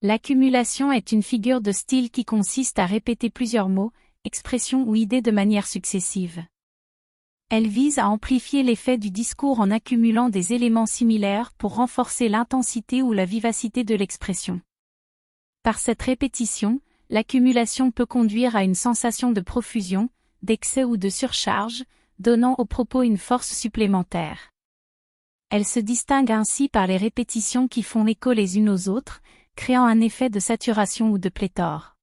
L'accumulation est une figure de style qui consiste à répéter plusieurs mots, expressions ou idées de manière successive. Elle vise à amplifier l'effet du discours en accumulant des éléments similaires pour renforcer l'intensité ou la vivacité de l'expression. Par cette répétition, l'accumulation peut conduire à une sensation de profusion, d'excès ou de surcharge, donnant au propos une force supplémentaire. Elle se distingue ainsi par les répétitions qui font écho les unes aux autres, créant un effet de saturation ou de pléthore.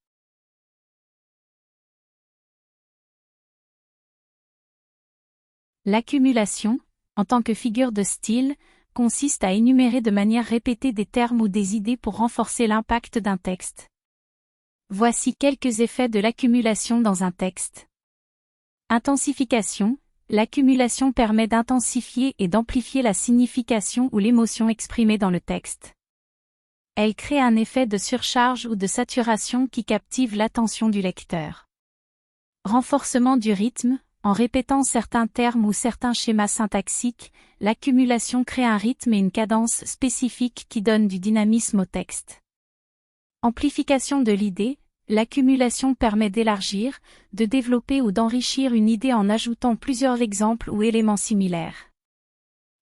L'accumulation, en tant que figure de style, consiste à énumérer de manière répétée des termes ou des idées pour renforcer l'impact d'un texte. Voici quelques effets de l'accumulation dans un texte. Intensification. L'accumulation permet d'intensifier et d'amplifier la signification ou l'émotion exprimée dans le texte. Elle crée un effet de surcharge ou de saturation qui captive l'attention du lecteur. Renforcement du rythme. En répétant certains termes ou certains schémas syntaxiques, l'accumulation crée un rythme et une cadence spécifiques qui donnent du dynamisme au texte. Amplification de l'idée. L'accumulation permet d'élargir, de développer ou d'enrichir une idée en ajoutant plusieurs exemples ou éléments similaires.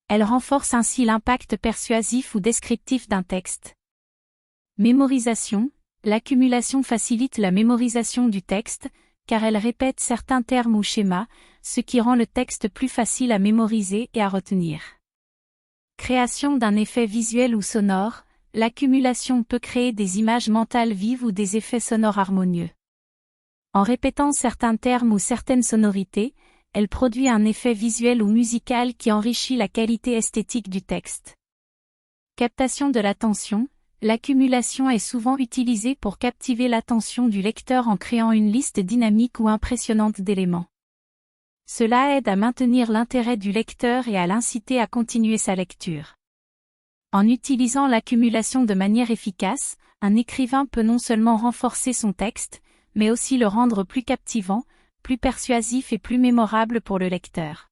Elle renforce ainsi l'impact persuasif ou descriptif d'un texte. Mémorisation. L'accumulation facilite la mémorisation du texte, car elle répète certains termes ou schémas, ce qui rend le texte plus facile à mémoriser et à retenir. Création d'un effet visuel ou sonore. L'accumulation peut créer des images mentales vives ou des effets sonores harmonieux. En répétant certains termes ou certaines sonorités, elle produit un effet visuel ou musical qui enrichit la qualité esthétique du texte. Captation de l'attention. L'accumulation est souvent utilisée pour captiver l'attention du lecteur en créant une liste dynamique ou impressionnante d'éléments. Cela aide à maintenir l'intérêt du lecteur et à l'inciter à continuer sa lecture. En utilisant l'accumulation de manière efficace, un écrivain peut non seulement renforcer son texte, mais aussi le rendre plus captivant, plus persuasif et plus mémorable pour le lecteur.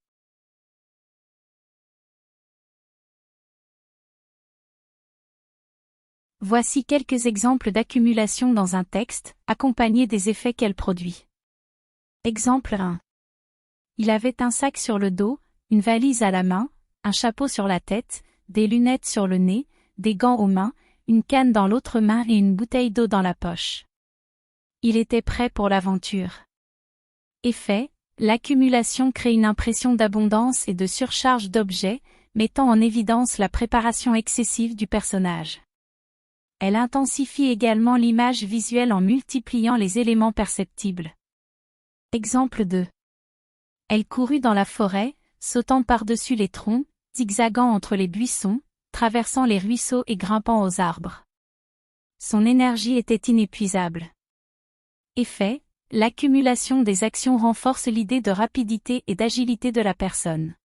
Voici quelques exemples d'accumulation dans un texte, accompagnés des effets qu'elle produit. Exemple 1. Il avait un sac sur le dos, une valise à la main, un chapeau sur la tête, des lunettes sur le nez, des gants aux mains, une canne dans l'autre main et une bouteille d'eau dans la poche. Il était prêt pour l'aventure. Effet, l'accumulation crée une impression d'abondance et de surcharge d'objets, mettant en évidence la préparation excessive du personnage. Elle intensifie également l'image visuelle en multipliant les éléments perceptibles. Exemple 2. Elle courut dans la forêt, sautant par-dessus les troncs, zigzagant entre les buissons, traversant les ruisseaux et grimpant aux arbres. Son énergie était inépuisable. Effet, l'accumulation des actions renforce l'idée de rapidité et d'agilité de la personne.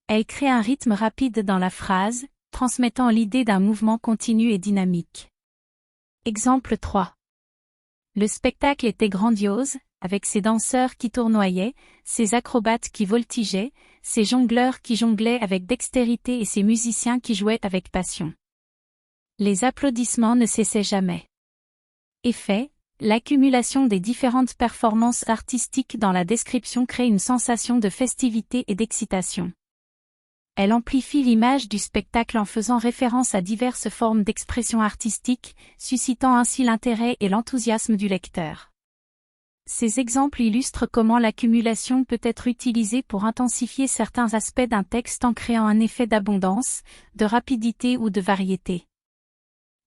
Elle crée un rythme rapide dans la phrase, transmettant l'idée d'un mouvement continu et dynamique. Exemple 3. Le spectacle était grandiose, avec ses danseurs qui tournoyaient, ses acrobates qui voltigeaient, ses jongleurs qui jonglaient avec dextérité et ses musiciens qui jouaient avec passion. Les applaudissements ne cessaient jamais. Effet, l'accumulation des différentes performances artistiques dans la description crée une sensation de festivité et d'excitation. Elle amplifie l'image du spectacle en faisant référence à diverses formes d'expression artistique, suscitant ainsi l'intérêt et l'enthousiasme du lecteur. Ces exemples illustrent comment l'accumulation peut être utilisée pour intensifier certains aspects d'un texte en créant un effet d'abondance, de rapidité ou de variété.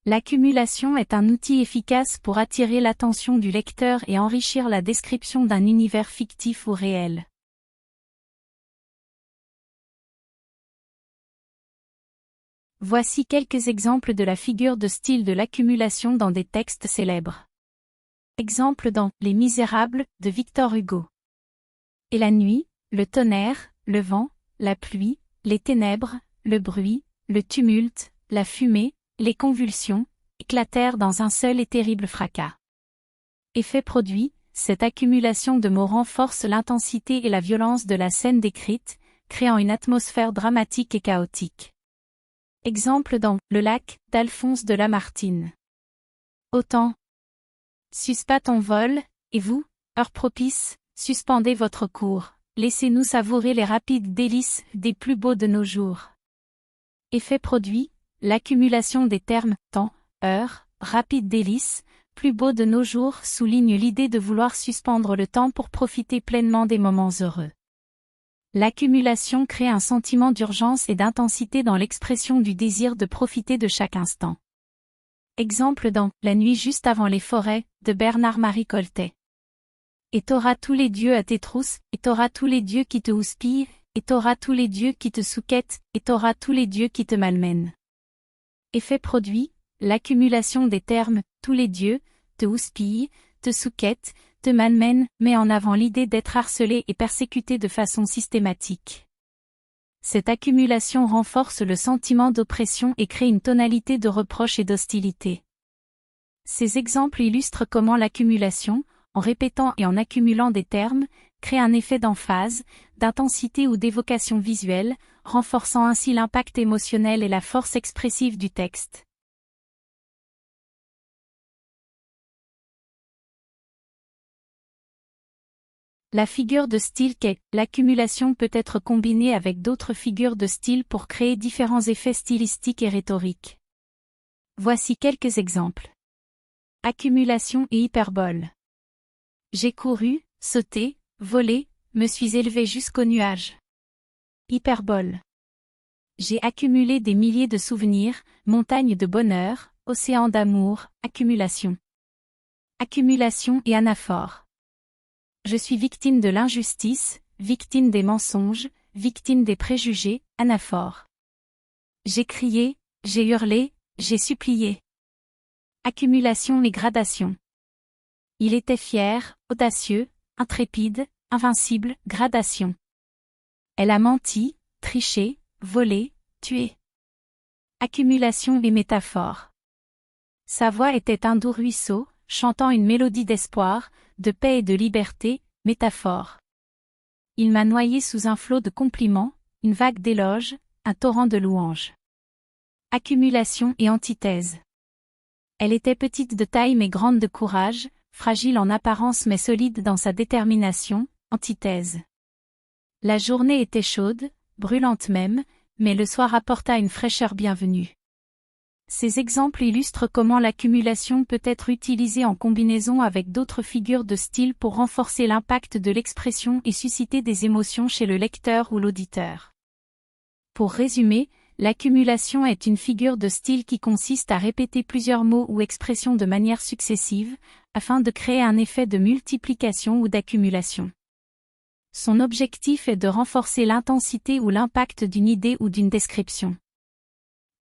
L'accumulation est un outil efficace pour attirer l'attention du lecteur et enrichir la description d'un univers fictif ou réel. Voici quelques exemples de la figure de style de l'accumulation dans des textes célèbres. Exemple dans Les Misérables de Victor Hugo. Et la nuit, le tonnerre, le vent, la pluie, les ténèbres, le bruit, le tumulte, la fumée, les convulsions, éclatèrent dans un seul et terrible fracas. Effet produit, cette accumulation de mots renforce l'intensité et la violence de la scène décrite, créant une atmosphère dramatique et chaotique. Exemple dans Le lac d'Alphonse de Lamartine. Autant. Suspas ton vol, et vous, heure propice, suspendez votre cours, laissez-nous savourer les rapides délices des plus beaux de nos jours. Effet produit, l'accumulation des termes temps, heure, rapide délices, plus beau de nos jours souligne l'idée de vouloir suspendre le temps pour profiter pleinement des moments heureux. L'accumulation crée un sentiment d'urgence et d'intensité dans l'expression du désir de profiter de chaque instant. Exemple dans La nuit juste avant les forêts, de Bernard-Marie Coltet. Et t'auras tous les dieux à tes trousses, et t'auras tous les dieux qui te houspillent, et t'auras tous les dieux qui te souquettent, et t'auras tous les dieux qui te malmènent. Effet produit, l'accumulation des termes « tous les dieux », te houspille, te souquette, te malmène met en avant l'idée d'être harcelé et persécuté de façon systématique. Cette accumulation renforce le sentiment d'oppression et crée une tonalité de reproche et d'hostilité. Ces exemples illustrent comment l'accumulation, en répétant et en accumulant des termes, crée un effet d'emphase, d'intensité ou d'évocation visuelle, renforçant ainsi l'impact émotionnel et la force expressive du texte. La figure de style qu'est l'accumulation peut être combinée avec d'autres figures de style pour créer différents effets stylistiques et rhétoriques. Voici quelques exemples. Accumulation et hyperbole. J'ai couru, sauté, volé, me suis élevé jusqu'aux nuages. Hyperbole. J'ai accumulé des milliers de souvenirs, montagnes de bonheur, océans d'amour, accumulation. Accumulation et anaphore. Je suis victime de l'injustice, victime des mensonges, victime des préjugés, anaphore. J'ai crié, j'ai hurlé, j'ai supplié. Accumulation et gradation. Il était fier, audacieux, intrépide, invincible, gradation. Elle a menti, triché, volé, tué. Accumulation et métaphore. Sa voix était un doux ruisseau, chantant une mélodie d'espoir, de paix et de liberté, métaphore. Il m'a noyé sous un flot de compliments, une vague d'éloges, un torrent de louanges. Accumulation et antithèse. Elle était petite de taille mais grande de courage, fragile en apparence mais solide dans sa détermination, antithèse. La journée était chaude, brûlante même, mais le soir apporta une fraîcheur bienvenue. Ces exemples illustrent comment l'accumulation peut être utilisée en combinaison avec d'autres figures de style pour renforcer l'impact de l'expression et susciter des émotions chez le lecteur ou l'auditeur. Pour résumer, l'accumulation est une figure de style qui consiste à répéter plusieurs mots ou expressions de manière successive, afin de créer un effet de multiplication ou d'accumulation. Son objectif est de renforcer l'intensité ou l'impact d'une idée ou d'une description.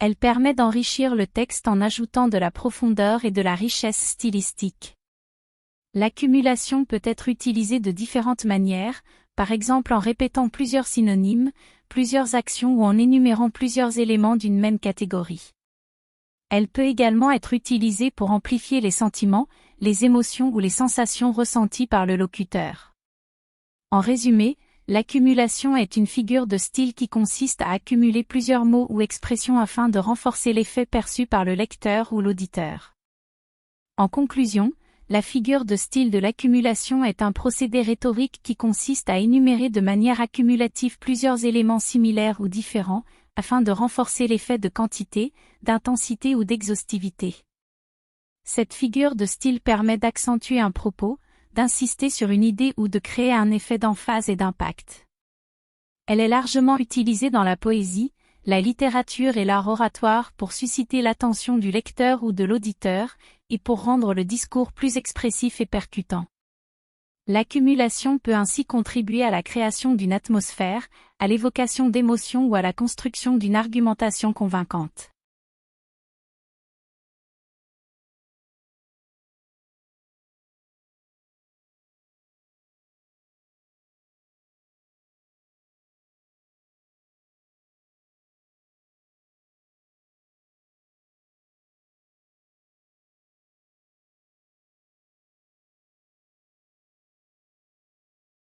Elle permet d'enrichir le texte en ajoutant de la profondeur et de la richesse stylistique. L'accumulation peut être utilisée de différentes manières, par exemple en répétant plusieurs synonymes, plusieurs actions ou en énumérant plusieurs éléments d'une même catégorie. Elle peut également être utilisée pour amplifier les sentiments, les émotions ou les sensations ressenties par le locuteur. En résumé, l'accumulation est une figure de style qui consiste à accumuler plusieurs mots ou expressions afin de renforcer l'effet perçu par le lecteur ou l'auditeur. En conclusion, la figure de style de l'accumulation est un procédé rhétorique qui consiste à énumérer de manière accumulative plusieurs éléments similaires ou différents, afin de renforcer l'effet de quantité, d'intensité ou d'exhaustivité. Cette figure de style permet d'accentuer un propos, d'insister sur une idée ou de créer un effet d'emphase et d'impact. Elle est largement utilisée dans la poésie, la littérature et l'art oratoire pour susciter l'attention du lecteur ou de l'auditeur, et pour rendre le discours plus expressif et percutant. L'accumulation peut ainsi contribuer à la création d'une atmosphère, à l'évocation d'émotions ou à la construction d'une argumentation convaincante.